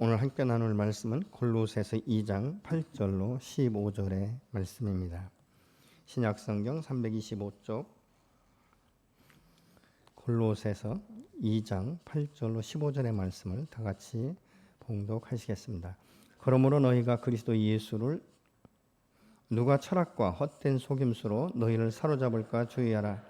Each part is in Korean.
오늘 함께 나눌 말씀은 골로새서 2장 8절로 15절의 말씀입니다. 신약성경 325쪽 골로새서 2장 8절로 15절의 말씀을 다 같이 봉독하시겠습니다. 그러므로 너희가 그리스도 예수를 누가 철학과 헛된 속임수로 너희를 사로잡을까 주의하라.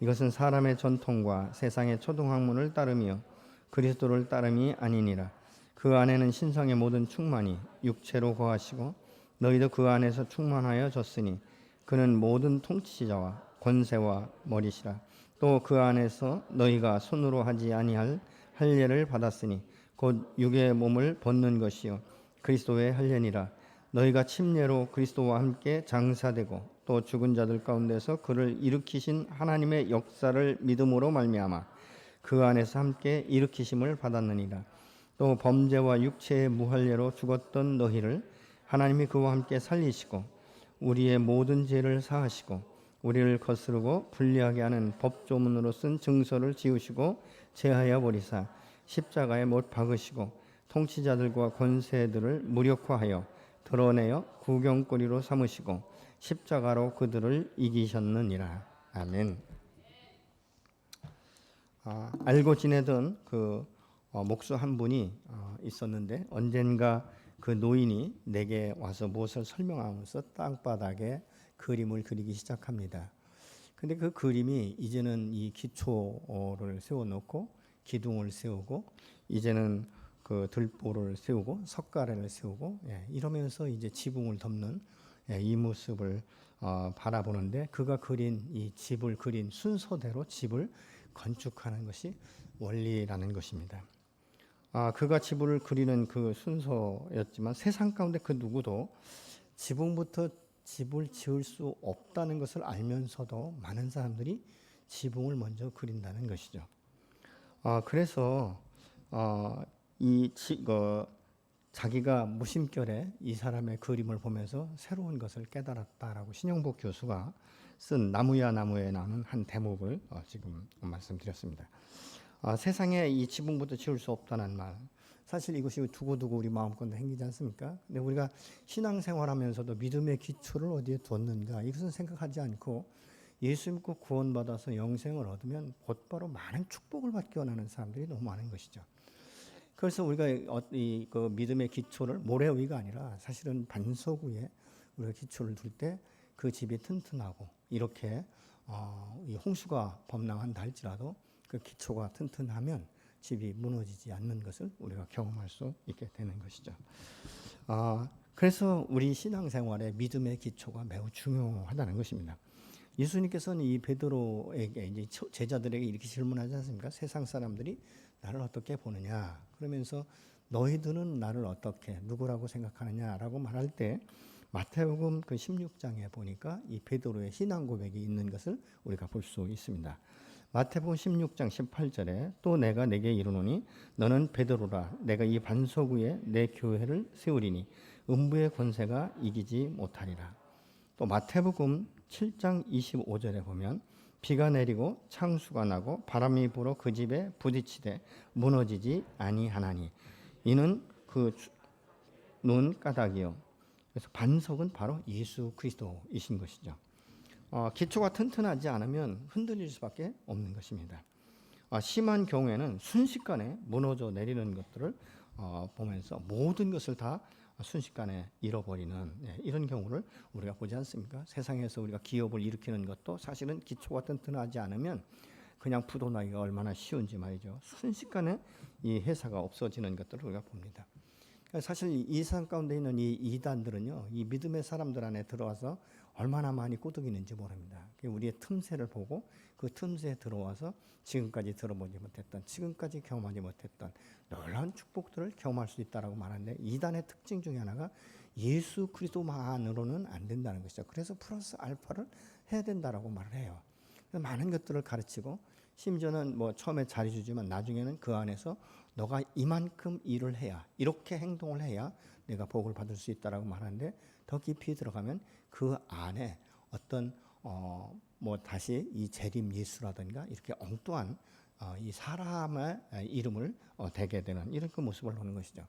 이것은 사람의 전통과 세상의 초등학문을 따르며 그리스도를 따름이 아니니라. 그 안에는 신성의 모든 충만이 육체로 거하시고 너희도 그 안에서 충만하여 졌으니 그는 모든 통치자와 권세와 머리시라. 또 그 안에서 너희가 손으로 하지 아니할 할례를 받았으니 곧 육의 몸을 벗는 것이요 그리스도의 할례니라. 너희가 침례로 그리스도와 함께 장사되고 또 죽은 자들 가운데서 그를 일으키신 하나님의 역사를 믿음으로 말미암아 그 안에서 함께 일으키심을 받았느니라. 또 범죄와 육체의 무할례로 죽었던 너희를 하나님이 그와 함께 살리시고 우리의 모든 죄를 사하시고 우리를 거스르고 불리하게 하는 법조문으로 쓴 증서를 지우시고 제하여 버리사 십자가에 못 박으시고 통치자들과 권세들을 무력화하여 드러내어 구경거리로 삼으시고 십자가로 그들을 이기셨느니라. 아멘. 알고 지내던 목수 한 분이 있었는데 언젠가 그 노인이 내게 와서 무엇을 설명하면서 땅바닥에 그림을 그리기 시작합니다. 근데 그 그림이 이제는 이 기초를 세워놓고 기둥을 세우고 이제는 그 들보를 세우고 석가래를 세우고 이러면서 이제 지붕을 덮는 이 모습을 바라보는데 그가 그린 이 집을 그린 순서대로 집을 건축하는 것이 원리라는 것입니다. 그가 집을 그리는 그 순서였지만 세상 가운데 그 누구도 지붕부터 집을 지을 수 없다는 것을 알면서도 많은 사람들이 지붕을 먼저 그린다는 것이죠. 그래서 자기가 무심결에 이 사람의 그림을 보면서 새로운 것을 깨달았다라고 신영복 교수가 쓴 나무야 나무에 나오는 한 대목을 지금 말씀드렸습니다. 세상에 이 지붕부터 지을 수 없다는 말, 사실 이것이 두고두고 우리 마음껏 행기지 않습니까? 근데 우리가 신앙생활하면서도 믿음의 기초를 어디에 뒀는가 이것은 생각하지 않고 예수 믿고 구원받아서 영생을 얻으면 곧바로 많은 축복을 받기 원하는 사람들이 너무 많은 것이죠. 그래서 우리가 그 믿음의 기초를 모래 위가 아니라 사실은 반석 위에 우리가 기초를 둘 때 그 집이 튼튼하고 이렇게 이 홍수가 범람한다 할지라도 그 기초가 튼튼하면 집이 무너지지 않는 것을 우리가 경험할 수 있게 되는 것이죠. 그래서 우리 신앙생활에 믿음의 기초가 매우 중요하다는 것입니다. 예수님께서는 이 베드로에게 이제 제자들에게 이렇게 질문하지 않습니까? 세상 사람들이 나를 어떻게 보느냐? 그러면서 너희들은 나를 어떻게 누구라고 생각하느냐라고 말할 때 마태복음 그 16장에 보니까 이 베드로의 신앙 고백이 있는 것을 우리가 볼 수 있습니다. 마태복음 16장 18절에 또 내가 내게 이르노니 너는 베드로라 내가 이 반석 위에 내 교회를 세우리니 음부의 권세가 이기지 못하리라. 또 마태복음 7장 25절에 보면 비가 내리고 창수가 나고 바람이 불어 그 집에 부딪히되 무너지지 아니하나니 이는 그 눈 까닭이요. 그래서 반석은 바로 예수 그리스도이신 것이죠. 기초가 튼튼하지 않으면 흔들릴 수밖에 없는 것입니다. 심한 경우에는 순식간에 무너져 내리는 것들을 보면서 모든 것을 다 순식간에 잃어버리는 이런 경우를 우리가 보지 않습니까? 세상에서 우리가 기업을 일으키는 것도 사실은 기초가 튼튼하지 않으면 그냥 부도나기가 얼마나 쉬운지 말이죠. 순식간에 이 회사가 없어지는 것들을 우리가 봅니다. 사실 이 세상 가운데 있는 이 이단들은요, 이 믿음의 사람들 안에 들어와서 얼마나 많이 꼬드기는지 모릅니다. 우리의 틈새를 보고 그 틈새에 들어와서 지금까지 들어보지 못했던, 지금까지 경험하지 못했던 놀라운 축복들을 경험할 수 있다라고 말하는데 이단의 특징 중에 하나가 예수 그리스도만으로는 안 된다는 것이죠. 그래서 플러스 알파를 해야 된다라고 말을 해요. 많은 것들을 가르치고 심지어는 뭐 처음에 자리 주지만 나중에는 그 안에서 너가 이만큼 일을 해야 이렇게 행동을 해야 내가 복을 받을 수 있다라고 말하는데 더 깊이 들어가면 그 안에 어떤 뭐 다시 이 재림 예수라든가 이렇게 엉뚱한 이 사람의 이름을 대게 되는 이런 그 모습을 보는 것이죠.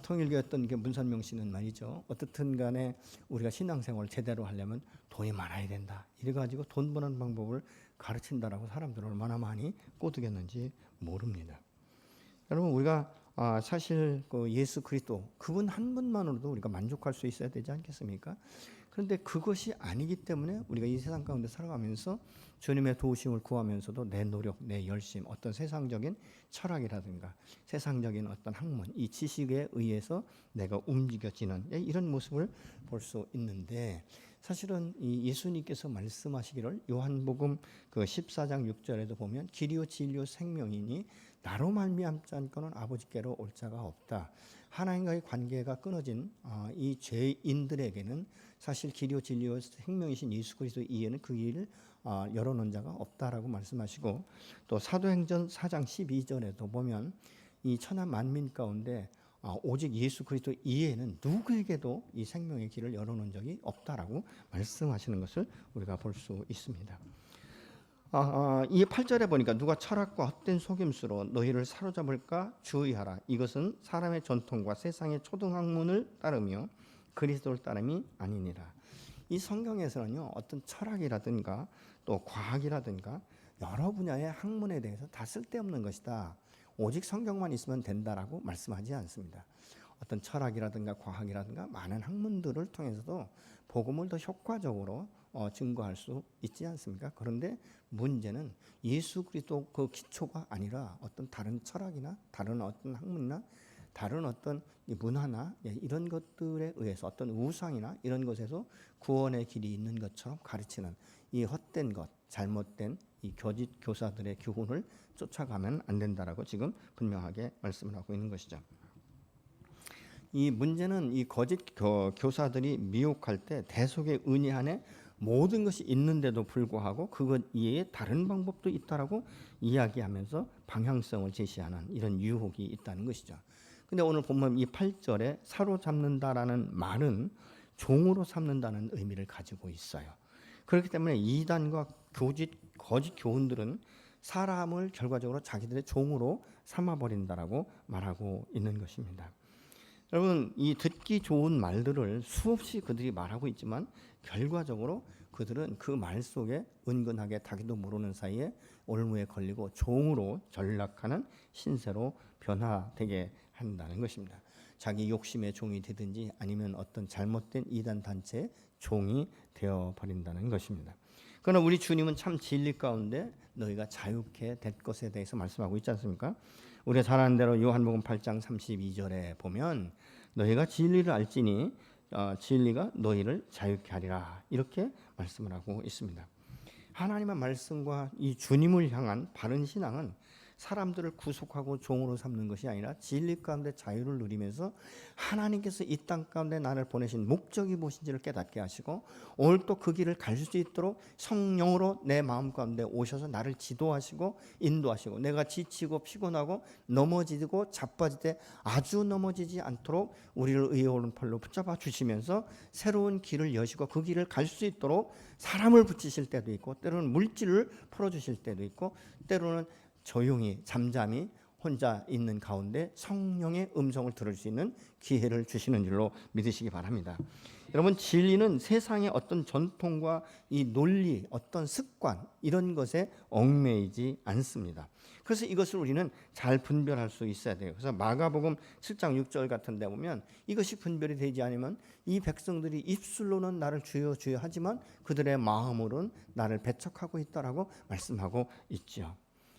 통일교였던 게 문선명 씨는 말이죠. 어떻든 간에 우리가 신앙생활을 제대로 하려면 돈이 많아야 된다. 이래가지고 돈 버는 방법을 가르친다라고 사람들을 얼마나 많이 꼬드겼는지 모릅니다. 여러분 우리가 사실 그 예수 그리스도 그분 한 분만으로도 우리가 만족할 수 있어야 되지 않겠습니까? 그런데 그것이 아니기 때문에 우리가 이 세상 가운데 살아가면서 주님의 도우심을 구하면서도 내 노력, 내 열심, 어떤 세상적인 철학이라든가 세상적인 어떤 학문, 이 지식에 의해서 내가 움직여지는 이런 모습을 볼 수 있는데 사실은 이 예수님께서 말씀하시기를 요한복음 그 14장 6절에도 보면 길이요 진리요 생명이니 나로 말미암지 않고는 아버지께로 올 자가 없다. 하나님과의 관계가 끊어진 이 죄인들에게는 사실 길이요 진리요 생명이신 예수 그리스도 이에는 그 길을 열어놓은 자가 없다라고 말씀하시고 또 사도행전 4장 12절에도 보면 이 천하 만민 가운데 오직 예수 그리스도 이에는 누구에게도 이 생명의 길을 열어놓은 적이 없다라고 말씀하시는 것을 우리가 볼 수 있습니다. 이 8절에 보니까 누가 철학과 헛된 속임수로 너희를 사로잡을까 주의하라. 이것은 사람의 전통과 세상의 초등학문을 따르며 그리스도를 따름이 아니니라. 이 성경에서는요 어떤 철학이라든가 또 과학이라든가 여러 분야의 학문에 대해서 다 쓸데없는 것이다. 오직 성경만 있으면 된다라고 말씀하지 않습니다. 어떤 철학이라든가 과학이라든가 많은 학문들을 통해서도 복음을 더 효과적으로 증거할 수 있지 않습니까? 그런데 문제는 예수 그리스도 그 기초가 아니라 어떤 다른 철학이나 다른 어떤 학문이나 다른 어떤 문화나 이런 것들에 의해서 어떤 우상이나 이런 것에서 구원의 길이 있는 것처럼 가르치는 이 헛된 것, 잘못된 이 거짓 교사들의 교훈을 쫓아가면 안 된다라고 지금 분명하게 말씀을 하고 있는 것이죠. 이 문제는 이 거짓 교사들이 미혹할 때 대속의 은혜 안에 모든 것이 있는데도 불구하고 그것 이외에 다른 방법도 있다라고 이야기하면서 방향성을 제시하는 이런 유혹이 있다는 것이죠. 근데 오늘 본문 이 8절에 사로잡는다라는 말은 종으로 삼는다는 의미를 가지고 있어요. 그렇기 때문에 이단과 거짓 교훈들은 사람을 결과적으로 자기들의 종으로 삼아버린다라고 말하고 있는 것입니다. 여러분 이 듣기 좋은 말들을 수없이 그들이 말하고 있지만 결과적으로 그들은 그 말 속에 은근하게 자기도 모르는 사이에 올무에 걸리고 종으로 전락하는 신세로 변화되게 한다는 것입니다. 자기 욕심의 종이 되든지 아니면 어떤 잘못된 이단 단체의 종이 되어버린다는 것입니다. 그러나 우리 주님은 참 진리 가운데 너희가 자유케 될 것에 대해서 말씀하고 있지 않습니까? 우리가 잘 아는 대로 요한복음 8장 32절에 보면 너희가 진리를 알지니 진리가 너희를 자유케 하리라 이렇게 말씀을 하고 있습니다. 하나님의 말씀과 이 주님을 향한 바른 신앙은 사람들을 구속하고 종으로 삼는 것이 아니라 진리 가운데 자유를 누리면서 하나님께서 이 땅 가운데 나를 보내신 목적이 무엇인지를 깨닫게 하시고 오늘 또 그 길을 갈 수 있도록 성령으로 내 마음 가운데 오셔서 나를 지도하시고 인도하시고 내가 지치고 피곤하고 넘어지고 자빠질 때 아주 넘어지지 않도록 우리를 의의 오른팔로 붙잡아 주시면서 새로운 길을 여시고 그 길을 갈 수 있도록 사람을 붙이실 때도 있고 때로는 물질을 풀어주실 때도 있고 때로는 조용히 잠잠히 혼자 있는 가운데 성령의 음성을 들을 수 있는 기회를 주시는 줄로 믿으시기 바랍니다. 여러분 진리는 세상의 어떤 전통과 이 논리, 어떤 습관 이런 것에 얽매이지 않습니다. 그래서 이것을 우리는 잘 분별할 수 있어야 돼요. 그래서 마가복음 7장 6절 같은 데 보면 이것이 분별이 되지 않으면 이 백성들이 입술로는 나를 주여 주여 하지만 그들의 마음으로는 나를 배척하고 있다라고 말씀하고 있죠.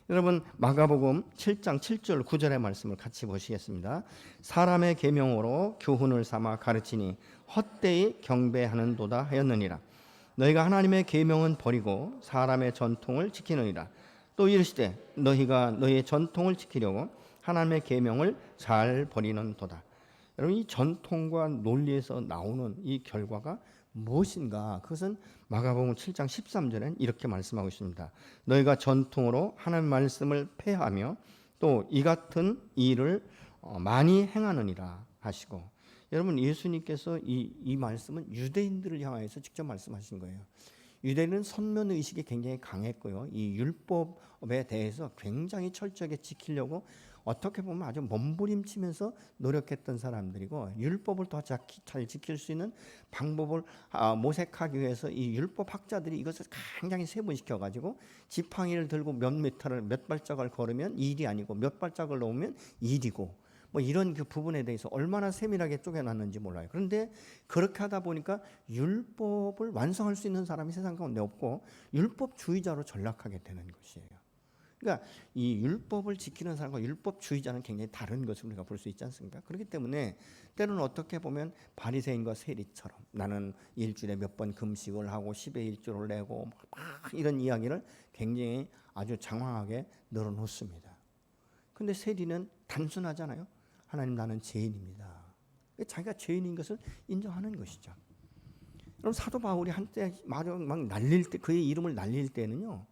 여러분 마가복음 7장 7절 9절의 말씀을 같이 보시겠습니다. 사람의 계명으로 교훈을 삼아 가르치니 헛되이 경배하는도다 하였느니라. 너희가 하나님의 계명은 버리고 사람의 전통을 지키느니라. 또 이르시되 너희가 너희의 전통을 지키려고 하나님의 계명을 잘 버리는도다. 여러분 이 전통과 논리에서 나오는 이 결과가 무엇인가? 그것은 마가복음 7장 13절엔 이렇게 말씀하고 있습니다. 너희가 전통으로 하나님 말씀을 폐하며 또 이 같은 일을 많이 행하느니라 하시고 여러분 예수님께서 이 말씀은 유대인들을 향하여서 직접 말씀하신 거예요. 유대인은 선면 의식이 굉장히 강했고요. 이 율법에 대해서 굉장히 철저하게 지키려고 어떻게 보면 아주 몸부림치면서 노력했던 사람들이고, 율법을 더 잘 지킬 수 있는 방법을 모색하기 위해서 이 율법 학자들이 이것을 굉장히 세분시켜 가지고 지팡이를 들고 몇 발짝을 걸으면 일이 아니고 몇 발짝을 놓으면 일이고, 뭐 이런 그 부분에 대해서 얼마나 세밀하게 쪼개놨는지 몰라요. 그런데 그렇게 하다 보니까 율법을 완성할 수 있는 사람이 세상 가운데 없고 율법주의자로 전락하게 되는 것이에요. 그러니까 이 율법을 지키는 사람과 율법주의자는 굉장히 다른 것을 우리가 볼 수 있지 않습니까? 그렇기 때문에 때로는 어떻게 보면 바리새인과 세리처럼 나는 일주일에 몇 번 금식을 하고 10의 1조를 내고 막 이런 이야기를 굉장히 아주 장황하게 늘어놓습니다. 근데 세리는 단순하잖아요. 하나님, 나는 죄인입니다. 자기가 죄인인 것을 인정하는 것이죠. 그럼 사도 바울이 한때 막 날릴 때, 그의 이름을 날릴 때는요,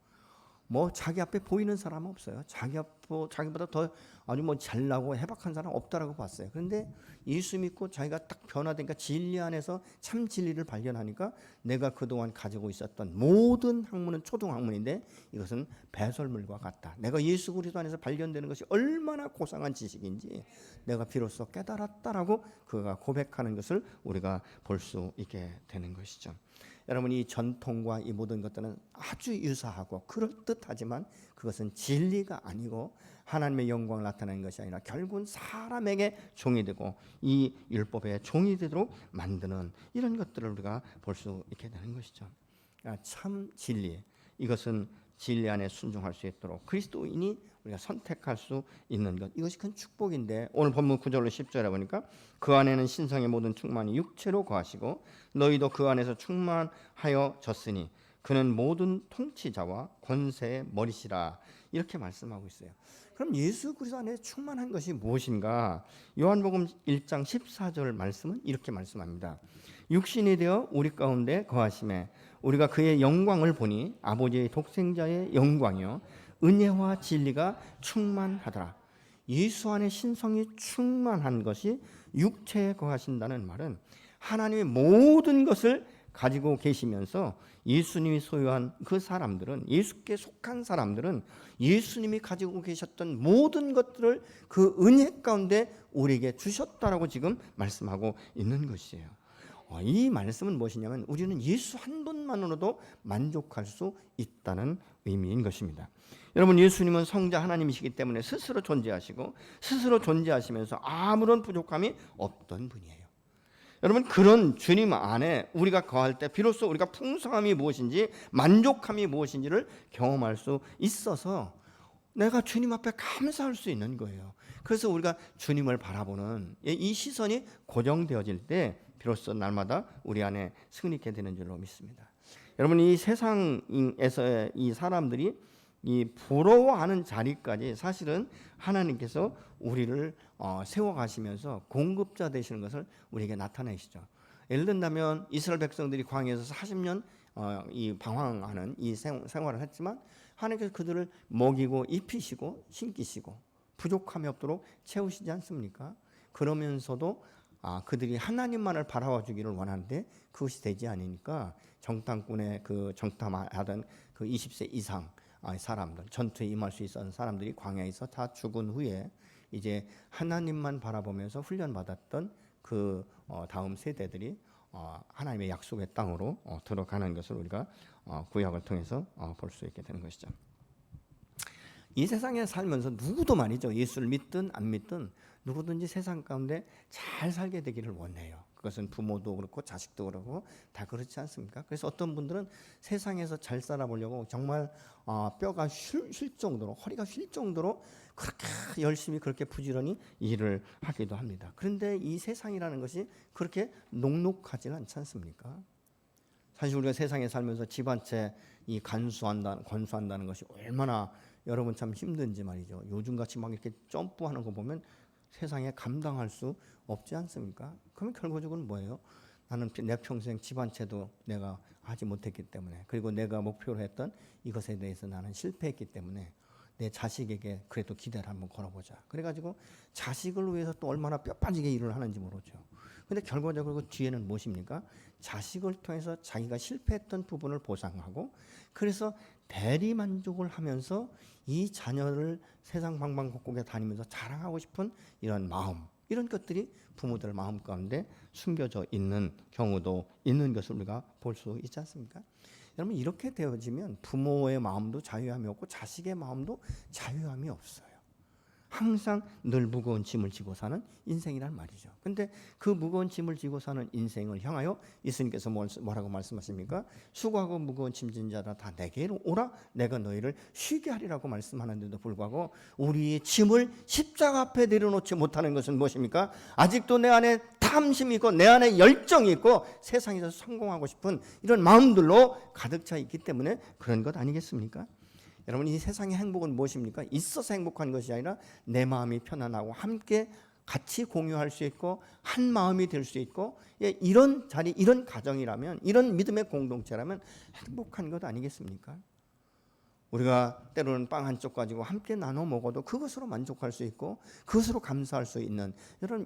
뭐 자기 앞에 보이는 사람은 없어요. 자기보다 더 아주 뭐 잘나고 해박한 사람 없다라고 봤어요. 그런데 예수 믿고 자기가 딱 변화되니까 진리 안에서 참 진리를 발견하니까 내가 그동안 가지고 있었던 모든 학문은 초등 학문인데 이것은 배설물과 같다. 내가 예수 그리스도 안에서 발견되는 것이 얼마나 고상한 지식인지 내가 비로소 깨달았다라고 그가 고백하는 것을 우리가 볼 수 있게 되는 것이죠. 여러분, 이 전통과 이 모든 것들은 아주 유사하고 그럴듯하지만 그것은 진리가 아니고 하나님의 영광을 나타내는 것이 아니라 결국은 사람에게 종이 되고 이 율법의 종이 되도록 만드는 이런 것들을 우리가 볼 수 있게 되는 것이죠. 참 진리, 이것은 진리 안에 순종할 수 있도록 그리스도인이 우리가 선택할 수 있는 것, 이것이 큰 축복인데, 오늘 본문 9절로 10절에 보니까 그 안에는 신성의 모든 충만이 육체로 거하시고 너희도 그 안에서 충만하여졌으니 그는 모든 통치자와 권세의 머리시라, 이렇게 말씀하고 있어요. 그럼 예수 그리스도 안에 충만한 것이 무엇인가? 요한복음 1장 14절 말씀은 이렇게 말씀합니다. 육신이 되어 우리 가운데 거하심에 우리가 그의 영광을 보니 아버지의 독생자의 영광이요 은혜와 진리가 충만하더라. 예수 안에 신성이 충만한 것이 육체에 거하신다는 말은 하나님의 모든 것을 가지고 계시면서 예수님이 소유한 그 사람들은, 예수께 속한 사람들은 예수님이 가지고 계셨던 모든 것들을 그 은혜 가운데 우리에게 주셨다라고 지금 말씀하고 있는 것이에요. 이 말씀은 무엇이냐면 우리는 예수 한 분만으로도 만족할 수 있다는 의미인 것입니다. 여러분, 예수님은 성자 하나님이시기 때문에 스스로 존재하시고 스스로 존재하시면서 아무런 부족함이 없던 분이에요. 여러분, 그런 주님 안에 우리가 거할 때 비로소 우리가 풍성함이 무엇인지 만족함이 무엇인지를 경험할 수 있어서 내가 주님 앞에 감사할 수 있는 거예요. 그래서 우리가 주님을 바라보는 이 시선이 고정되어질 때 비로소 날마다 우리 안에 승리케 되는 줄로 믿습니다. 여러분, 이 세상에서의 이 사람들이 이 부러워하는 자리까지 사실은 하나님께서 우리를 세워가시면서 공급자 되시는 것을 우리에게 나타내시죠. 예를 든다면 이스라엘 백성들이 광야에서 40년 이 방황하는 이 생활을 했지만 하나님께서 그들을 먹이고 입히시고 신기시고 부족함이 없도록 채우시지 않습니까? 그러면서도 그들이 하나님만을 바라봐 주기를 원하는데 그것이 되지 않으니까 정탐꾼의 그 정탐하던 그 20세 이상 사람들, 전투에 임할 수 있었던 사람들이 광야에서 다 죽은 후에 이제 하나님만 바라보면서 훈련받았던 그 다음 세대들이 하나님의 약속의 땅으로 들어가는 것을 우리가 구약을 통해서 볼 수 있게 되는 것이죠. 이 세상에 살면서 누구도 말이죠, 예수를 믿든 안 믿든 누구든지 세상 가운데 잘 살게 되기를 원해요. 그것은 부모도 그렇고 자식도 그렇고 다 그렇지 않습니까? 그래서 어떤 분들은 세상에서 잘 살아보려고 정말 뼈가 쉴 정도로, 허리가 쉴 정도로 그렇게 열심히 그렇게 부지런히 일을 하기도 합니다. 그런데 이 세상이라는 것이 그렇게 녹록하지는 않지 않습니까? 사실 우리가 세상에 살면서 집 한 채 이 건수한다는 것이 얼마나 여러분 참 힘든지 말이죠. 요즘같이 막 이렇게 점프하는 거 보면 세상에 감당할 수 없지 않습니까? 그러면 결과적으로 뭐예요? 나는 내 평생 집 한 채도 내가 하지 못했기 때문에, 그리고 내가 목표로 했던 이것에 대해서 나는 실패했기 때문에 내 자식에게 그래도 기대를 한번 걸어보자. 그래가지고 자식을 위해서 또 얼마나 뼈 빠지게 일을 하는지 모르죠. 근데 결과적으로 그 뒤에는 무엇입니까? 자식을 통해서 자기가 실패했던 부분을 보상하고, 그래서 대리 만족을 하면서 이 자녀를 세상 방방곡곡에 다니면서 자랑하고 싶은 이런 마음, 이런 것들이 부모들 마음 가운데 숨겨져 있는 경우도 있는 것을 우리가 볼 수 있지 않습니까? 여러분, 이렇게 되어지면 부모의 마음도 자유함이 없고 자식의 마음도 자유함이 없어요. 항상 늘 무거운 짐을 지고 사는 인생이란 말이죠. 근데 그 무거운 짐을 지고 사는 인생을 향하여 예수님께서 뭐라고 말씀하십니까? 수고하고 무거운 짐진 자라 다 내게로 오라, 내가 너희를 쉬게 하리라고 말씀하는데도 불구하고 우리의 짐을 십자가 앞에 내려놓지 못하는 것은 무엇입니까? 아직도 내 안에 탐심이 있고 내 안에 열정이 있고 세상에서 성공하고 싶은 이런 마음들로 가득 차 있기 때문에 그런 것 아니겠습니까? 여러분, 이 세상의 행복은 무엇입니까? 있어서 행복한 것이 아니라 내 마음이 편안하고 함께 같이 공유할 수 있고 한 마음이 될 수 있고, 이런 자리, 이런 가정이라면, 이런 믿음의 공동체라면 행복한 것 아니겠습니까? 우리가 때로는 빵 한 쪽 가지고 함께 나눠 먹어도 그것으로 만족할 수 있고 그것으로 감사할 수 있는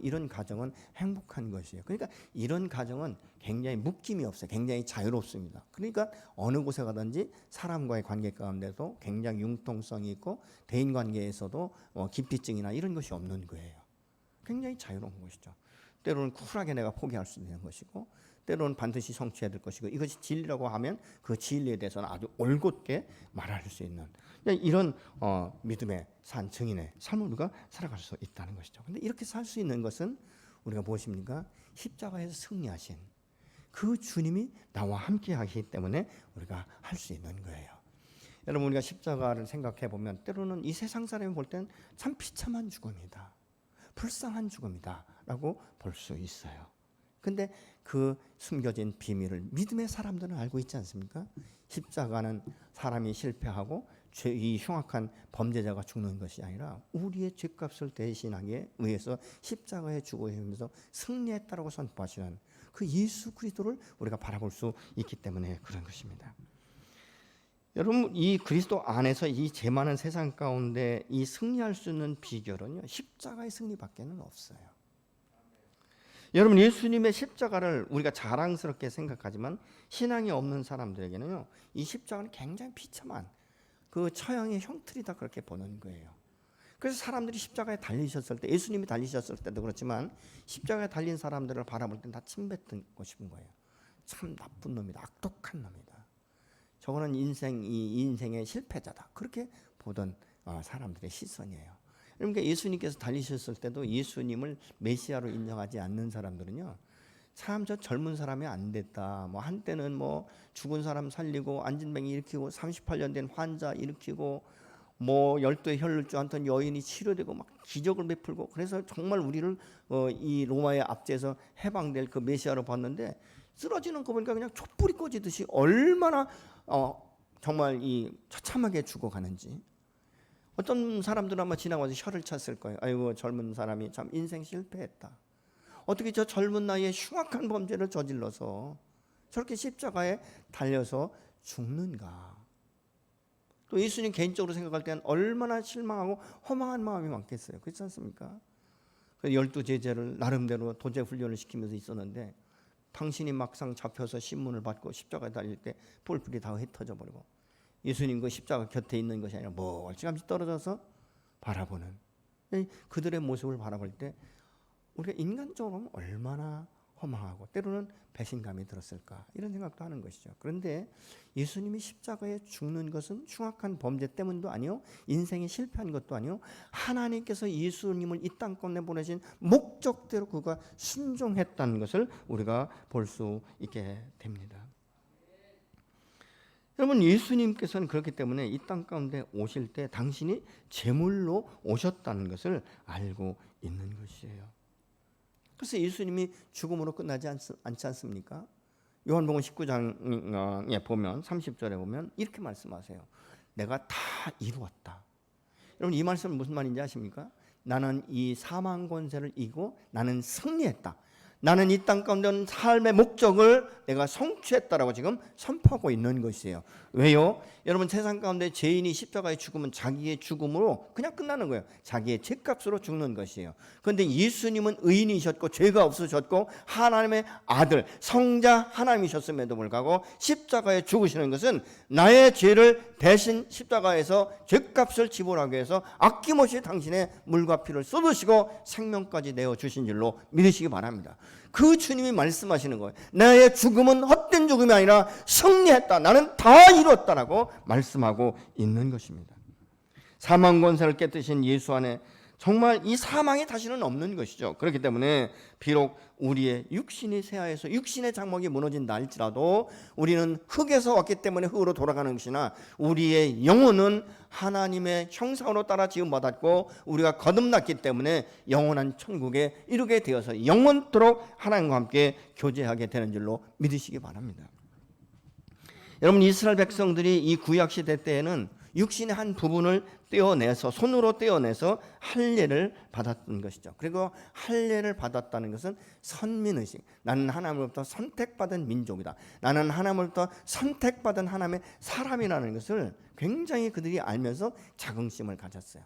이런 가정은 행복한 것이에요. 그러니까 이런 가정은 굉장히 묶임이 없어요. 굉장히 자유롭습니다. 그러니까 어느 곳에 가든지 사람과의 관계 가운데도 굉장히 융통성이 있고 대인관계에서도 기피증이나 이런 것이 없는 거예요. 굉장히 자유로운 것이죠. 때로는 쿨하게 내가 포기할 수 있는 것이고, 때로는 반드시 성취해야 될 것이고, 이것이 진리라고 하면 그 진리에 대해서는 아주 올곧게 말할 수 있는 이런 믿음의 산 증인의 삶을 우리가 살아갈 수 있다는 것이죠. 그런데 이렇게 살 수 있는 것은 우리가 무엇입니까? 십자가에서 승리하신 그 주님이 나와 함께 하기 때문에 우리가 할 수 있는 거예요. 여러분, 우리가 십자가를 생각해 보면 때로는 이 세상 사람이 볼 때는 참 비참한 죽음이다, 불쌍한 죽음이다 라고 볼 수 있어요. 근데 그 숨겨진 비밀을 믿음의 사람들은 알고 있지 않습니까? 십자가는 사람이 실패하고 이 흉악한 범죄자가 죽는 것이 아니라 우리의 죄값을 대신하기 위해서 십자가에 죽으시면서 승리했다라고 선포하시는 그 예수 그리스도를 우리가 바라볼 수 있기 때문에 그런 것입니다. 여러분, 이 그리스도 안에서 이 죄 많은 세상 가운데 이 승리할 수 있는 비결은요, 십자가의 승리밖에는 없어요. 여러분, 예수님의 십자가를 우리가 자랑스럽게 생각하지만 신앙이 없는 사람들에게는요, 이 십자가는 굉장히 비참한 그 처형의 형틀이다, 그렇게 보는 거예요. 그래서 사람들이 십자가에 달리셨을 때, 예수님이 달리셨을 때도 그렇지만 십자가에 달린 사람들을 바라볼 때 다 침뱉고 싶은 거예요. 참 나쁜 놈이다, 악독한 놈이다, 저거는 이 인생의 실패자다, 그렇게 보던 사람들의 시선이에요. 그러니까 예수님께서 달리셨을 때도 예수님을 메시아로 인정하지 않는 사람들은요, 참 저 젊은 사람이 안 됐다, 뭐 한때는 뭐 죽은 사람 살리고 안진뱅이 일으키고 38년 된 환자 일으키고 뭐 12의 혈루증 앓던 여인이 치료되고 막 기적을 베풀고, 그래서 정말 우리를 이 로마의 압제에서 해방될 그 메시아로 봤는데, 쓰러지는 거 보니까 그냥 촛불이 꺼지듯이 얼마나 정말 이 처참하게 죽어가는지. 어떤 사람들은 아마 지나가서 혀를 찼을 거예요. 아이고, 젊은 사람이 참 인생 실패했다. 어떻게 저 젊은 나이에 흉악한 범죄를 저질러서 저렇게 십자가에 달려서 죽는가. 또 예수님 개인적으로 생각할 때는 얼마나 실망하고 허망한 마음이 많겠어요. 그렇지 않습니까? 12 제자를 나름대로 도제 훈련을 시키면서 있었는데, 당신이 막상 잡혀서 신문을 받고 십자가에 달릴 때 뿔뿔이 다 흩어져 버리고, 예수님 그 십자가 곁에 있는 것이 아니라 멀찌감치 떨어져서 바라보는 그들의 모습을 바라볼 때 우리가 인간적으로 얼마나 허망하고 때로는 배신감이 들었을까, 이런 생각도 하는 것이죠. 그런데 예수님이 십자가에 죽는 것은 흉악한 범죄 때문도 아니요, 인생이 실패한 것도 아니요, 하나님께서 예수님을 이 땅권에 보내신 목적대로 그가 순종했다는 것을 우리가 볼 수 있게 됩니다. 여러분, 예수님께서는 그렇기 때문에 이 땅 가운데 오실 때 당신이 제물로 오셨다는 것을 알고 있는 것이에요. 그래서 예수님이 죽음으로 끝나지 않지 않습니까? 요한복음 19장에 보면 30절에 보면 이렇게 말씀하세요. 내가 다 이루었다. 여러분, 이 말씀은 무슨 말인지 아십니까? 나는 이 사망 권세를 이기고 나는 승리했다. 나는 이 땅 가운데 온 삶의 목적을 내가 성취했다라고 지금 선포하고 있는 것이에요. 왜요? 여러분, 세상 가운데 죄인이 십자가에 죽으면 자기의 죽음으로 그냥 끝나는 거예요. 자기의 죄값으로 죽는 것이에요. 그런데 예수님은 의인이셨고 죄가 없으셨고 하나님의 아들 성자 하나님이셨음에도 불구하고 십자가에 죽으시는 것은 나의 죄를 대신 십자가에서 죄값을 지불하기 위해서 아낌없이 당신의 물과 피를 쏟으시고 생명까지 내어주신 줄로 믿으시기 바랍니다. 그 주님이 말씀하시는 거예요. 나의 죽음은 헛된 죽음이 아니라 승리했다. 나는 다 이뤘다라고 말씀하고 있는 것입니다. 사망 권세를 깨뜨리신 예수 안에 정말 이 사망이 다시는 없는 것이죠. 그렇기 때문에 비록 우리의 육신이 쇠하여서 육신의 장막이 무너진다 할지라도 우리는 흙에서 왔기 때문에 흙으로 돌아가는 것이나 우리의 영혼은 하나님의 형상으로 따라 지음받았고 우리가 거듭났기 때문에 영원한 천국에 이르게 되어서 영원토록 하나님과 함께 교제하게 되는 줄로 믿으시기 바랍니다. 여러분, 이스라엘 백성들이 이 구약시대 때에는 육신의 한 부분을 떼어내서 손으로 떼어내서 할례를 받았던 것이죠. 그리고 할례를 받았다는 것은 선민의식, 나는 하나님으로부터 선택받은 민족이다, 나는 하나님으로부터 선택받은 하나님의 사람이라는 것을 굉장히 그들이 알면서 자긍심을 가졌어요.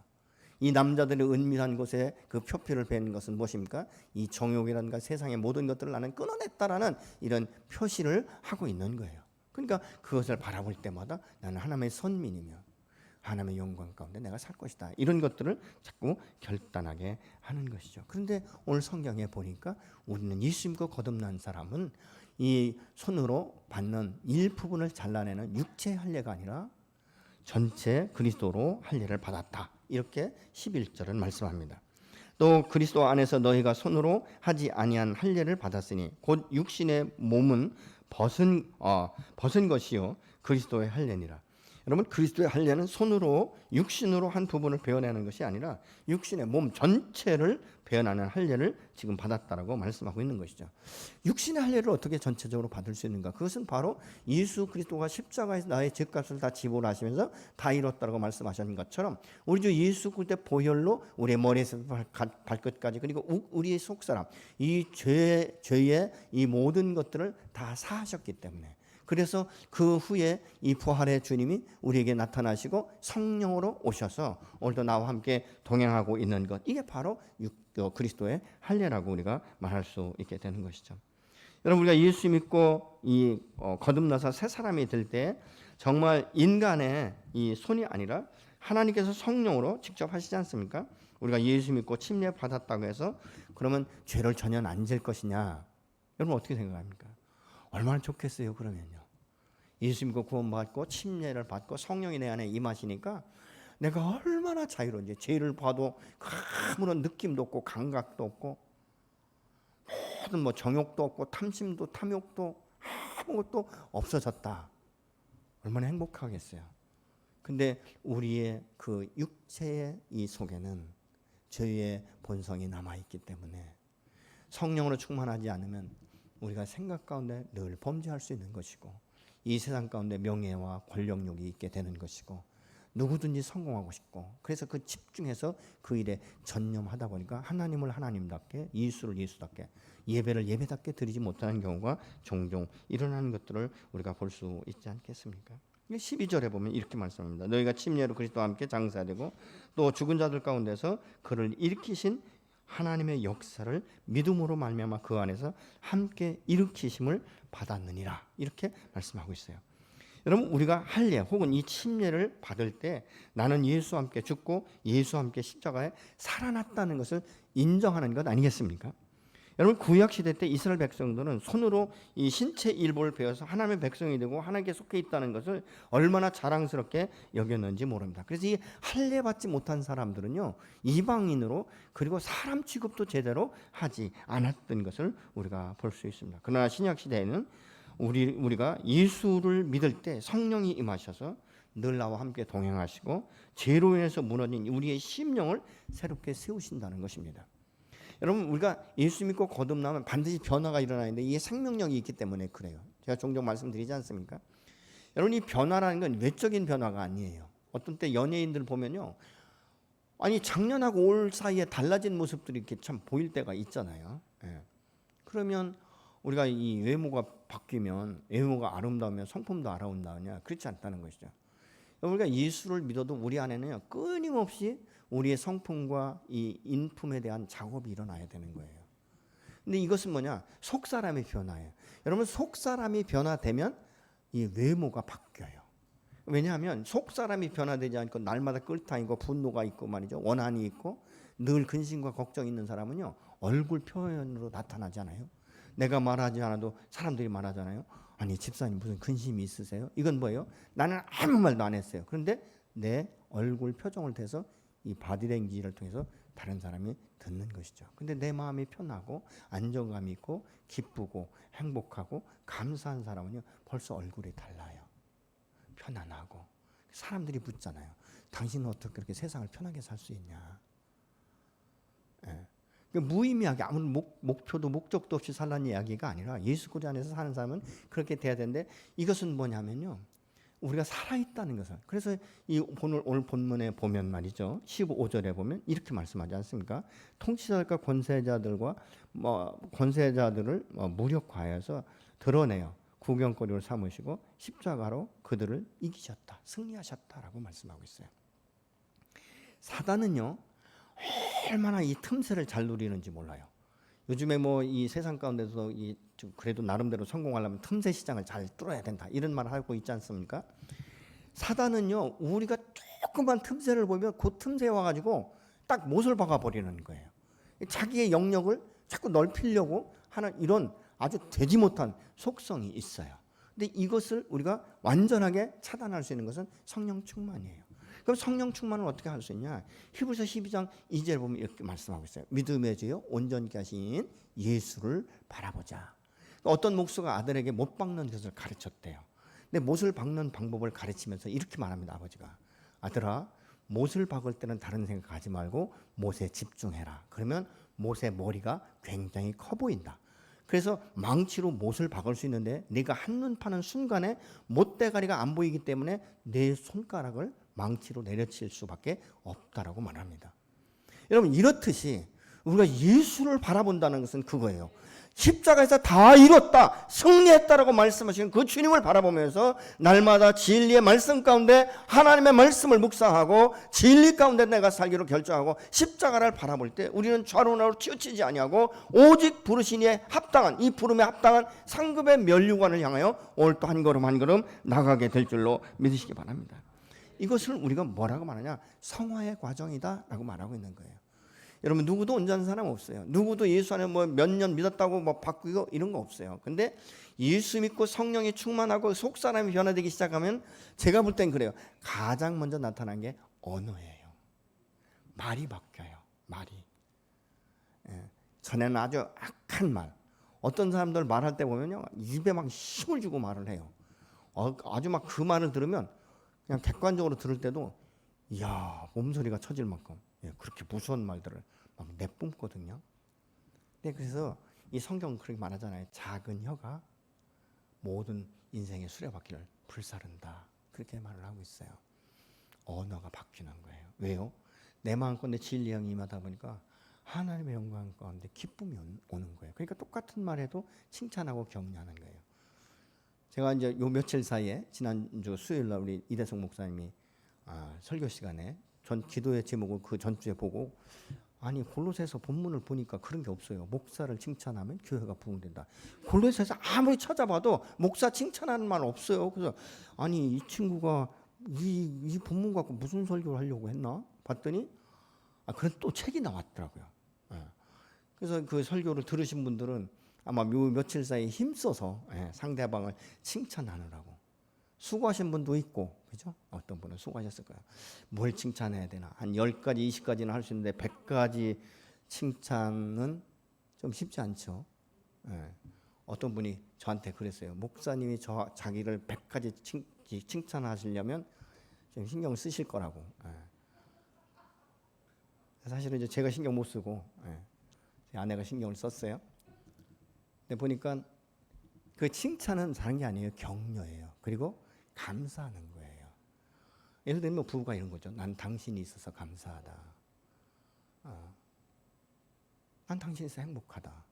이 남자들의 은밀한 곳에 그 표피를 베는 것은 무엇입니까? 이 정욕이라든가 세상의 모든 것들을 나는 끊어냈다라는 이런 표시를 하고 있는 거예요. 그러니까 그것을 바라볼 때마다 나는 하나님의 선민이며 하나님의 영광 가운데 내가 살 것이다, 이런 것들을 자꾸 결단하게 하는 것이죠. 그런데 오늘 성경에 보니까 우리는 예수 믿고 거듭난 사람은 이 손으로 받는 일부분을 잘라내는 육체 할례가 아니라 전체 그리스도로 할례를 받았다, 이렇게 11절은 말씀합니다. 또 그리스도 안에서 너희가 손으로 하지 아니한 할례를 받았으니 곧 육신의 몸은 벗은 것이요 그리스도의 할례니라. 여러분, 그리스도의 할례는 손으로 육신으로 한 부분을 베어내는 것이 아니라 육신의 몸 전체를 베어내는 할례를 지금 받았다라고 말씀하고 있는 것이죠. 육신의 할례를 어떻게 전체적으로 받을 수 있는가? 그것은 바로 예수 그리스도가 십자가에서 나의 죄값을 다 지불하시면서 다 이뤘다라고 말씀하신 것처럼 우리 주 예수 그리스도의 보혈로 우리의 머리에서 발끝까지 그리고 우리의 속사람 이 죄의 이 모든 것들을 다 사하셨기 때문에, 그래서 그 후에 이 부활의 주님이 우리에게 나타나시고 성령으로 오셔서 오늘도 나와 함께 동행하고 있는 것, 이게 바로 그리스도의 할례라고 우리가 말할 수 있게 되는 것이죠. 여러분, 우리가 예수 믿고 거듭나서 새 사람이 될 때 정말 인간의 이 손이 아니라 하나님께서 성령으로 직접 하시지 않습니까? 우리가 예수 믿고 침례 받았다고 해서 그러면 죄를 전혀 안 질 것이냐? 여러분 어떻게 생각합니까? 얼마나 좋겠어요. 그러면요, 예수 믿고 구원받고 침례를 받고 성령이 내 안에 임하시니까 내가 얼마나 자유로운지, 죄를 봐도 아무런 느낌도 없고 감각도 없고 모든 정욕도 없고 탐심도 탐욕도 아무것도 없어졌다. 얼마나 행복하겠어요. 근데 우리의 그 육체의 이 속에는 죄의 본성이 남아있기 때문에 성령으로 충만하지 않으면 우리가 생각 가운데 늘 범죄할 수 있는 것이고 이 세상 가운데 명예와 권력욕이 있게 되는 것이고 누구든지 성공하고 싶고, 그래서 그 집중해서 그 일에 전념하다 보니까 하나님을 하나님답게 예수를 예수답게 예배를 예배답게 드리지 못하는 경우가 종종 일어나는 것들을 우리가 볼 수 있지 않겠습니까? 12절에 보면 이렇게 말씀합니다. 너희가 침례로 그리스도와 함께 장사되고 또 죽은 자들 가운데서 그를 일으키신 하나님의 역사를 믿음으로 말미암아 그 안에서 함께 일으키심을 받았느니라, 이렇게 말씀하고 있어요. 여러분, 우리가 할례 혹은 이 침례를 받을 때 나는 예수와 함께 죽고 예수와 함께 십자가에 살아났다는 것을 인정하는 것 아니겠습니까? 여러분, 구약시대 때 이스라엘 백성들은 손으로 이 신체 일부를 베어서 하나님의 백성이 되고 하나님께 속해 있다는 것을 얼마나 자랑스럽게 여겼는지 모릅니다. 그래서 이 할례 받지 못한 사람들은요, 이방인으로 그리고 사람 취급도 제대로 하지 않았던 것을 우리가 볼 수 있습니다. 그러나 신약시대에는 우리가 예수를 믿을 때 성령이 임하셔서 늘 나와 함께 동행하시고 죄로 인해서 무너진 우리의 심령을 새롭게 세우신다는 것입니다. 여러분, 우리가 예수 믿고 거듭나면 반드시 변화가 일어나는데 이게 생명력이 있기 때문에 그래요. 제가 종종 말씀드리지 않습니까? 여러분, 이 변화라는 건 외적인 변화가 아니에요. 어떤 때 연예인들 보면요, 아니 작년하고 올 사이에 달라진 모습들이 이렇게 참 보일 때가 있잖아요. 예. 그러면 우리가 이 외모가 바뀌면, 외모가 아름다우면 성품도 아름다우냐? 그렇지 않다는 것이죠. 우리가 예수를 믿어도 우리 안에는요, 끊임없이 우리의 성품과 이 인품에 대한 작업이 일어나야 되는 거예요. 근데 이것은 뭐냐? 속사람의 변화예요. 여러분, 속사람이 변화되면 이 외모가 바뀌어요. 왜냐하면 속사람이 변화되지 않고 날마다 끓탕이고 분노가 있고 말이죠, 원한이 있고 늘 근심과 걱정이 있는 사람은요, 얼굴 표현으로 나타나잖아요. 내가 말하지 않아도 사람들이 말하잖아요. 아니, 집사님 무슨 근심이 있으세요? 이건 뭐예요? 나는 아무 말도 안 했어요. 그런데 내 얼굴 표정을 대서 이 바디랭귀지를 통해서 다른 사람이 듣는 것이죠. 근데 내 마음이 편하고 안정감이 있고 기쁘고 행복하고 감사한 사람은요, 벌써 얼굴이 달라요. 편안하고. 사람들이 묻잖아요. 당신은 어떻게 그렇게 세상을 편하게 살 수 있냐? 예. 무의미하게 아무런 목표도 목적도 없이 살라는 이야기가 아니라 예수 그리스도 안에서 사는 사람은 그렇게 돼야 되는데, 이것은 뭐냐면요, 우리가 살아있다는 것은. 그래서 이 오늘 본문에 보면 말이죠, 15절에 보면 이렇게 말씀하지 않습니까? 통치자들과 권세자들을 무력화해서 드러내어 구경거리로 삼으시고 십자가로 그들을 이기셨다, 승리하셨다라고 말씀하고 있어요. 사단은요, 얼마나 이 틈새를 잘 누리는지 몰라요. 요즘에 뭐 이 세상 가운데서 그래도 나름대로 성공하려면 틈새 시장을 잘 뚫어야 된다, 이런 말을 하고 있지 않습니까? 사단은요, 우리가 조그만 틈새를 보면 그 틈새에 와가지고 딱 못을 박아버리는 거예요. 자기의 영역을 자꾸 넓히려고 하는 이런 아주 되지 못한 속성이 있어요. 근데 이것을 우리가 완전하게 차단할 수 있는 것은 성령 충만이에요. 그럼 성령 충만을 어떻게 할 수 있냐? 히브리서 12장 2절에 보면 이렇게 말씀하고 있어요. 믿음의 주요 온전케 하신 예수를 바라보자. 어떤 목수가 아들에게 못 박는 것을 가르쳤대요. 근데 못을 박는 방법을 가르치면서 이렇게 말합니다. 아버지가, 아들아, 못을 박을 때는 다른 생각하지 말고 못에 집중해라. 그러면 못의 머리가 굉장히 커 보인다. 그래서 망치로 못을 박을 수 있는데 네가 한눈 파는 순간에 못대가리가 안 보이기 때문에 내 손가락을 망치로 내려칠 수밖에 없다라고 말합니다. 여러분, 이렇듯이 우리가 예수를 바라본다는 것은 그거예요. 십자가에서 다 이뤘다, 승리했다라고 말씀하시는 그 주님을 바라보면서 날마다 진리의 말씀 가운데 하나님의 말씀을 묵상하고 진리 가운데 내가 살기로 결정하고 십자가를 바라볼 때 우리는 좌로우로 치우치지 아니하고 오직 부르신 이에 합당한, 이 부름에 합당한 상급의 면류관을 향하여 오늘 또 한 걸음 한 걸음 나가게 될 줄로 믿으시기 바랍니다. 이것을 우리가 뭐라고 말하냐? 성화의 과정이다라고 말하고 있는 거예요. 여러분, 누구도 온전한 사람 없어요. 누구도 예수 안에 뭐 몇 년 믿었다고 뭐 바꾸고 이런 거 없어요. 근데 예수 믿고 성령이 충만하고 속 사람이 변화되기 시작하면 제가 볼 땐 그래요. 가장 먼저 나타난 게 언어예요. 말이 바뀌어요. 말이. 예. 전에는 아주 악한 말. 어떤 사람들 말할 때 보면요, 입에 막 힘을 주고 말을 해요. 아주 막 그 말을 들으면 그냥 객관적으로 들을 때도 이야, 몸소리가 쳐질 만큼 그렇게 무서운 말들을 막 내뿜거든요. 네, 그래서 이 성경은 그렇게 말하잖아요. 작은 혀가 모든 인생의 수레바퀴를 불사른다, 그렇게 말을 하고 있어요. 언어가 바뀌는 거예요. 왜요? 내 마음껏 진리 영이 임하다 보니까 하나님의 영광 가운데 기쁨이 오는 거예요. 그러니까 똑같은 말해도 칭찬하고 격려하는 거예요. 제가 이제 요 며칠 사이에 지난주 수요일날 우리 이대성 목사님이 설교 시간에 기도의 제목을 그 전주에 보고, 아니 골로새서 본문을 보니까 그런 게 없어요. 목사를 칭찬하면 교회가 부흥된다. 골로새서 아무리 찾아봐도 목사 칭찬하는 말 없어요. 그래서 아니 이 친구가 이 본문 갖고 무슨 설교를 하려고 했나 봤더니 그런 또 책이 나왔더라고요. 그래서 그 설교를 들으신 분들은 아마 며칠 사이에 힘써서 상대방을 칭찬하느라고 수고하신 분도 있고, 그죠? 어떤 분은 수고하셨을 거예요. 뭘 칭찬해야 되나? 한 10가지, 20가지는 할 수 있는데 100가지 칭찬은 좀 쉽지 않죠. 어떤 분이 저한테 그랬어요. 목사님이 자기를 100가지 칭찬하시려면 좀 신경 쓰실 거라고. 사실은 이제 제가 신경 못 쓰고 제 아내가 신경을 썼어요. 근데 보니까 그 칭찬은 다른 게 아니에요. 격려예요. 그리고 감사하는 거예요. 예를 들면 부부가 이런 거죠. 난 당신이 있어서 감사하다. 난 당신이 있어서 행복하다.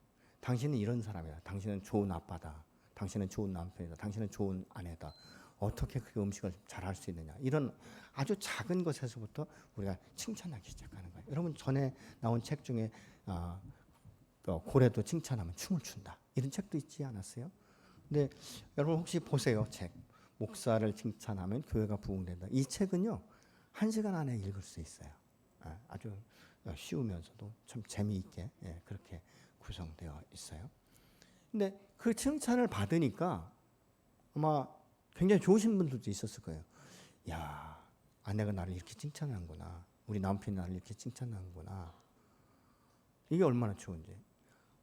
당신은 이런 사람이다. 당신은 좋은 아빠다. 당신은 좋은 남편이다. 당신은 좋은 아내다. 어떻게 그 음식을 잘할 수 있느냐. 이런 아주 작은 것에서부터 우리가 칭찬하기 시작하는 거예요. 여러분 전에 나온 책 중에 고래도 칭찬하면 춤을 춘다. 이런 책도 있지 않았어요? 근데 여러분 혹시 보세요. 책. 목사를 칭찬하면 교회가 부흥된다. 이 책은요. 1시간 안에 읽을 수 있어요. 아주 쉬우면서도 참 재미있게 그렇게 구성되어 있어요. 근데 그 칭찬을 받으니까 아마 굉장히 좋으신 분들도 있었을 거예요. 야, 아내가 나를 이렇게 칭찬하는구나. 우리 남편이 나를 이렇게 칭찬하는구나. 이게 얼마나 좋은지.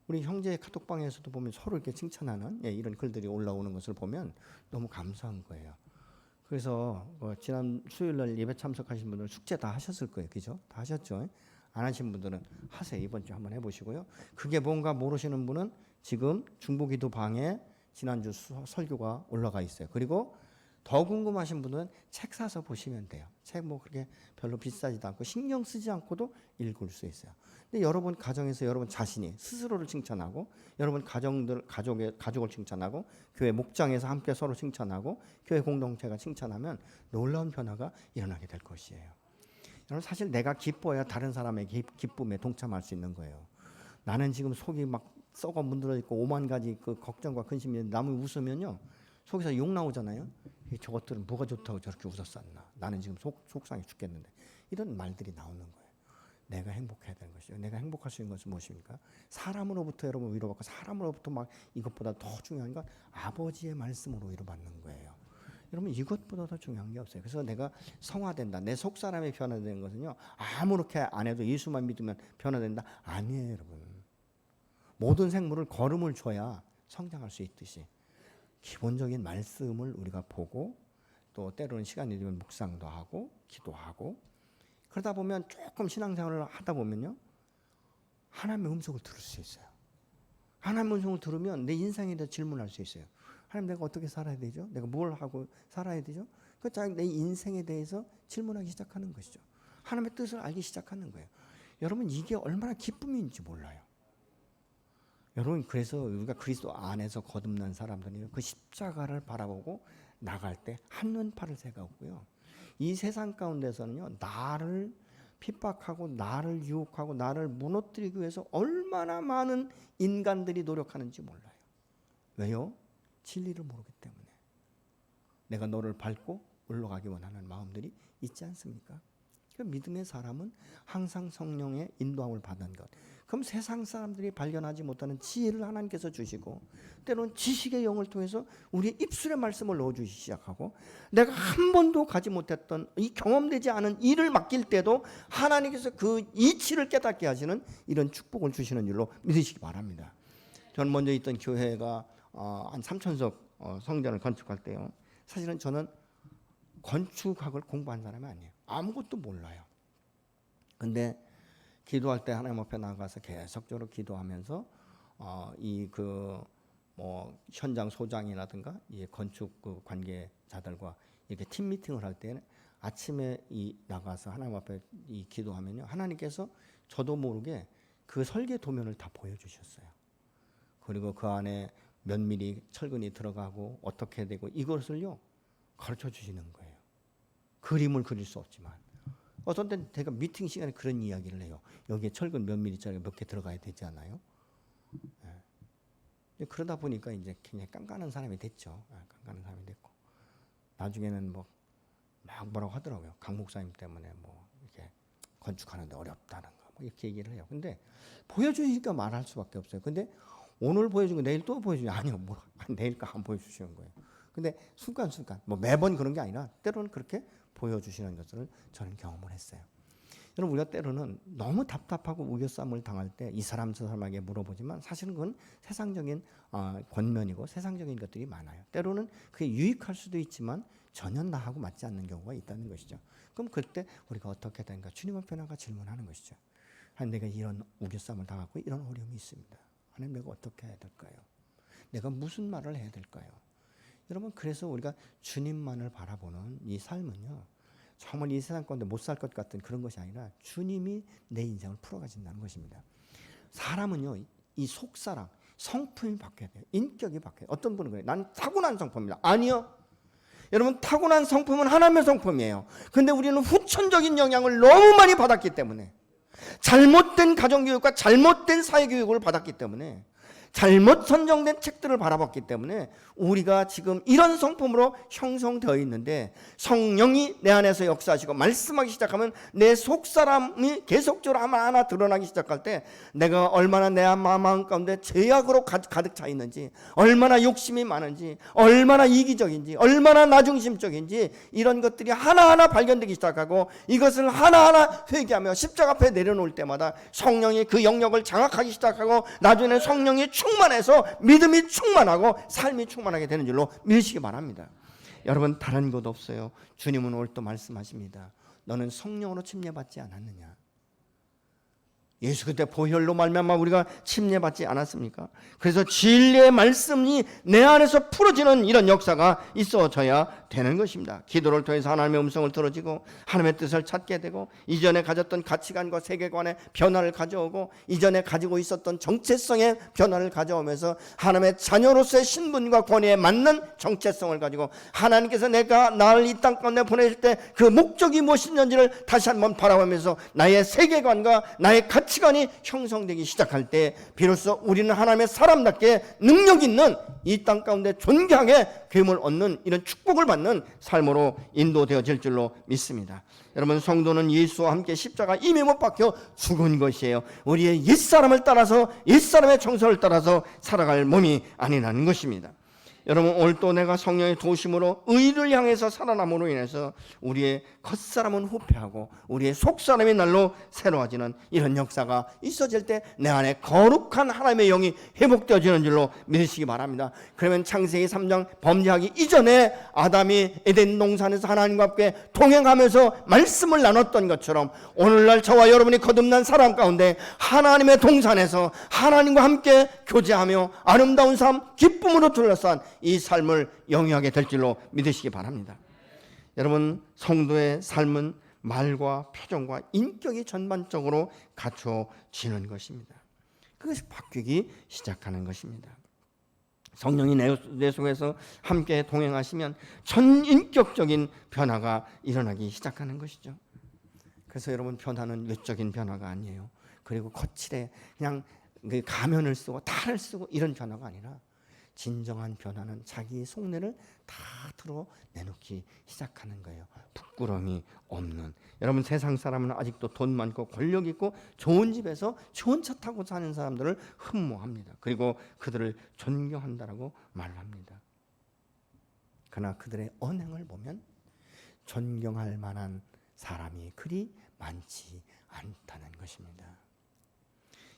우리 형제 카톡방에서도 보면 서로 이렇게 칭찬하는 이런 글들이 올라오는 것을 보면 너무 감사한 거예요. 그래서 지난 수요일 날 예배 참석하신 분들은 숙제 다 하셨을 거예요. 그죠? 다 하셨죠? 안 하신 분들은 하세요. 이번 주 한번 해보시고요. 그게 뭔가 모르시는 분은 지금 중보기도 방에 지난주 설교가 올라가 있어요. 그리고 더 궁금하신 분은 책 사서 보시면 돼요. 책 뭐 그렇게 별로 비싸지도 않고 신경 쓰지 않고도 읽을 수 있어요. 근데 여러분 가정에서 여러분 자신이 스스로를 칭찬하고 여러분 가족을 칭찬하고 교회 목장에서 함께 서로 칭찬하고 교회 공동체가 칭찬하면 놀라운 변화가 일어나게 될 것이에요. 여러분 사실 내가 기뻐야 다른 사람의 기쁨에 동참할 수 있는 거예요. 나는 지금 속이 막 썩어 문드러 있고 오만 가지 그 걱정과 근심이 남이 웃으면요 속에서 욕 나오잖아요. 저것들은 뭐가 좋다고 저렇게 웃었었나. 나는 지금 속상해 죽겠는데. 이런 말들이 나오는 거예요. 내가 행복해야 되는 것이죠. 내가 행복할 수 있는 것은 무엇입니까? 사람으로부터 여러분 위로받고 사람으로부터 막 이것보다 더 중요한 건 아버지의 말씀으로 위로받는 거예요. 여러분 이것보다 더 중요한 게 없어요. 그래서 내가 성화된다. 내 속사람이 변화되는 것은요. 아무렇게 안 해도 예수만 믿으면 변화된다. 아니에요 여러분. 모든 생물을 걸음을 줘야 성장할 수 있듯이 기본적인 말씀을 우리가 보고 또 때로는 시간이 되면 묵상도 하고 기도하고 그러다 보면 조금 신앙생활을 하다 보면요. 하나님의 음성을 들을 수 있어요. 하나님의 음성을 들으면 내 인생에 대해 질문할 수 있어요. 하나님 내가 어떻게 살아야 되죠? 내가 뭘 하고 살아야 되죠? 내 인생에 대해서 질문하기 시작하는 것이죠. 하나님의 뜻을 알기 시작하는 거예요. 여러분 이게 얼마나 기쁨인지 몰라요. 여러분 그래서 우리가 그리스도 안에서 거듭난 사람들이 그 십자가를 바라보고 나갈 때 한눈팔을 새가 없고요. 이 세상 가운데서는요. 나를 핍박하고 나를 유혹하고 나를 무너뜨리기 위해서 얼마나 많은 인간들이 노력하는지 몰라요. 왜요? 진리를 모르기 때문에. 내가 너를 밟고 올라가기 원하는 마음들이 있지 않습니까? 그 믿음의 사람은 항상 성령의 인도함을 받는 것. 그럼 세상 사람들이 발견하지 못하는 지혜를 하나님께서 주시고 때로는 지식의 영을 통해서 우리의 입술의 말씀을 넣어주기 시작하고 내가 한 번도 가지 못했던 이 경험되지 않은 일을 맡길 때도 하나님께서 그 이치를 깨닫게 하시는 이런 축복을 주시는 일로 믿으시기 바랍니다. 저는 먼저 있던 교회가 한 3,000석 성전을 건축할 때요. 사실은 저는 건축학을 공부한 사람이 아니에요. 아무것도 몰라요. 근데 기도할 때 하나님 앞에 나가서 계속적으로 기도하면서 현장 소장이라든가 이 건축 그 관계자들과 이렇게 팀 미팅을 할 때는 아침에 나가서 하나님 앞에 기도하면요. 하나님께서 저도 모르게 그 설계 도면을 다 보여주셨어요. 그리고 그 안에 몇 미리 철근이 들어가고 어떻게 되고 이것을요 가르쳐 주시는 거예요. 그림을 그릴 수 없지만 어떤 때는 제가 미팅 시간에 그런 이야기를 해요. 여기에 철근 몇 미리짜리 몇 개 들어가야 되지 않아요? 그러다 보니까 이제 굉장히 깐깐한 사람이 됐죠. 깐깐한 사람이 됐고 나중에는 막 뭐라고 하더라고요. 강 목사님 때문에 뭐 이렇게 건축하는데 어렵다는 거 뭐 이렇게 얘기를 해요. 근데 보여주니까 말할 수밖에 없어요. 근데 오늘 보여준 거 내일 또 보여주면 아니요, 뭐 내일까 안 보여주시는 거예요. 근데 순간순간 뭐 매번 그런 게 아니라 때로는 그렇게 보여주시는 것을 저는 경험을 했어요. 여러분 우리가 때로는 너무 답답하고 우겨쌈을 당할 때 이 사람 저 사람에게 물어보지만 사실은 그건 세상적인 권면이고 세상적인 것들이 많아요. 때로는 그게 유익할 수도 있지만 전혀 나하고 맞지 않는 경우가 있다는 것이죠. 그럼 그때 우리가 어떻게 되는가 주님 앞에 나가 질문하는 것이죠. 하나님 내가 이런 우겨쌈을 당하고 이런 어려움이 있습니다. 하나님 내가 어떻게 해야 될까요? 내가 무슨 말을 해야 될까요? 여러분 그래서 우리가 주님만을 바라보는 이 삶은요. 정말 이 세상 가운데 못 살 것 같은 그런 것이 아니라 주님이 내 인생을 풀어가신다는 것입니다. 사람은요. 이 속사람, 성품이 바뀌어야 돼요. 인격이 바뀌어요. 어떤 분은 그래요. 난 타고난 성품이다. 아니요. 여러분, 타고난 성품은 하나님의 성품이에요. 근데 우리는 후천적인 영향을 너무 많이 받았기 때문에, 잘못된 가정교육과 잘못된 사회교육을 받았기 때문에, 잘못 선정된 책들을 바라봤기 때문에 우리가 지금 이런 성품으로 형성되어 있는데, 성령이 내 안에서 역사하시고 말씀하기 시작하면 내 속사람이 계속적으로 하나하나 드러나기 시작할 때, 내가 얼마나 내 마음 가운데 죄악으로 가득 차 있는지, 얼마나 욕심이 많은지, 얼마나 이기적인지, 얼마나 나중심적인지, 이런 것들이 하나하나 발견되기 시작하고, 이것을 하나하나 회개하며 십자가 앞에 내려놓을 때마다 성령이 그 영역을 장악하기 시작하고, 나중에는 성령이 충만해서 믿음이 충만하고 삶이 충만하게 되는 줄로 믿으시기 바랍니다. 여러분, 다른 것 없어요. 주님은 오늘 또 말씀하십니다. 너는 성령으로 침례받지 않았느냐? 예수 그때 보혈로 말미암아 우리가 침례받지 않았습니까? 그래서 진리의 말씀이 내 안에서 풀어지는 이런 역사가 있어져야 되는 것입니다. 기도를 통해서 하나님의 음성을 들어지고 하나님의 뜻을 찾게 되고, 이전에 가졌던 가치관과 세계관의 변화를 가져오고, 이전에 가지고 있었던 정체성의 변화를 가져오면서 하나님의 자녀로서의 신분과 권위에 맞는 정체성을 가지고, 하나님께서 내가 나를 이 땅 가운데 보내실 때 그 목적이 무엇인지를 다시 한번 바라보면서 나의 세계관과 나의 가치관이 형성되기 시작할 때, 비로소 우리는 하나님의 사람답게 능력 있는 이 땅 가운데 존귀하게 괴물 얻는 이런 축복을 받는 삶으로 인도되어질 줄로 믿습니다. 여러분, 성도는 예수와 함께 십자가 이미 못 박혀 죽은 것이에요. 우리의 옛사람을 따라서, 옛사람의 정서를 따라서 살아갈 몸이 아니라는 것입니다. 여러분, 오늘 또 내가 성령의 도심으로 의를 향해서 살아남으로 인해서 우리의 겉사람은 후패하고 우리의 속사람이 날로 새로워지는 이런 역사가 있어질 때 내 안에 거룩한 하나님의 영이 회복되어지는 줄로 믿으시기 바랍니다. 그러면 창세기 3장 범죄하기 이전에 아담이 에덴 동산에서 하나님과 함께 동행하면서 말씀을 나눴던 것처럼, 오늘날 저와 여러분이 거듭난 사람 가운데 하나님의 동산에서 하나님과 함께 교제하며 아름다운 삶, 기쁨으로 둘러싼 이 삶을 영위하게 될 줄로 믿으시기 바랍니다. 여러분, 성도의 삶은 말과 표정과 인격이 전반적으로 갖춰지는 것입니다. 그것이 바뀌기 시작하는 것입니다. 성령이 내 속에서 함께 동행하시면 전인격적인 변화가 일어나기 시작하는 것이죠. 그래서 여러분, 변화는 외적인 변화가 아니에요. 그리고 거칠에 그냥 가면을 쓰고 탈을 쓰고 이런 변화가 아니라, 진정한 변화는 자기 속내를 다 드러내놓기 시작하는 거예요. 부끄러움이 없는. 여러분, 세상 사람은 아직도 돈 많고 권력 있고 좋은 집에서 좋은 차 타고 사는 사람들을 흠모합니다. 그리고 그들을 존경한다라고 말을 합니다. 그러나 그들의 언행을 보면 존경할 만한 사람이 그리 많지 않다는 것입니다.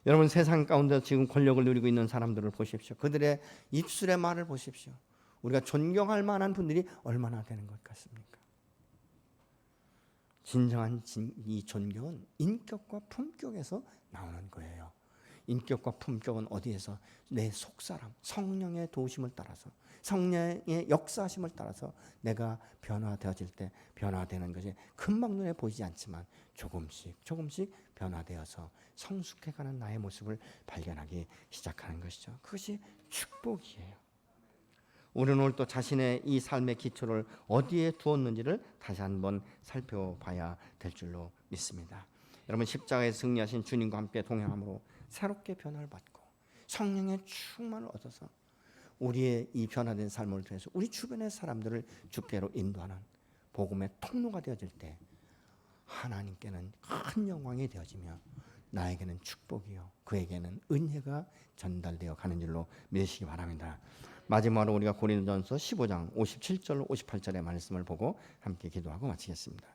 여러분, 세상 가운데 지금 권력을 누리고 있는 사람들을 보십시오. 그들의 입술의 말을 보십시오. 우리가 존경할 만한 분들이 얼마나 되는 것 같습니까? 진정한 이 존경은 인격과 품격에서 나오는 거예요. 인격과 품격은 어디에서? 내 속사람, 성령의 도우심을 따라서, 성령의 역사하심을 따라서 내가 변화되어질 때 변화되는 것이 금방 눈에 보이지 않지만 조금씩 변화되어서 성숙해가는 나의 모습을 발견하기 시작하는 것이죠. 그것이 축복이에요. 우리는 오늘 또 자신의 이 삶의 기초를 어디에 두었는지를 다시 한번 살펴봐야 될 줄로 믿습니다. 여러분, 십자가에 승리하신 주님과 함께 동행함으로 새롭게 변화를 받고 성령의 충만을 얻어서 우리의 이 변화된 삶을 통해서 우리 주변의 사람들을 주께로 인도하는 복음의 통로가 되어질 때, 하나님께는 큰 영광이 되어지며 나에게는 축복이요 그에게는 은혜가 전달되어 가는 줄로 믿으시기 바랍니다. 마지막으로 우리가 고린도전서 15장 57절 58절의 말씀을 보고 함께 기도하고 마치겠습니다.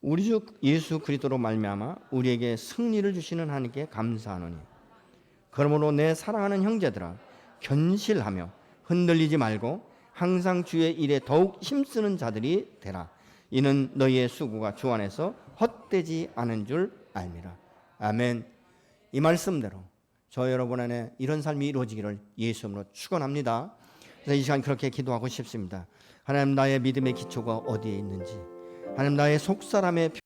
우리 주 예수 그리스도로 말미암아 우리에게 승리를 주시는 하나님께 감사하노니, 그러므로 내 사랑하는 형제들아, 견실하며 흔들리지 말고 항상 주의 일에 더욱 힘쓰는 자들이 되라. 이는 너희의 수고가 주 안에서 헛되지 않은 줄 알미라. 아멘. 이 말씀대로 저 여러분 안에 이런 삶이 이루어지기를 예수님으로 축원합니다. 그래서 이 시간 그렇게 기도하고 싶습니다. 하나님, 나의 믿음의 기초가 어디에 있는지, 하나님, 나의 속사람의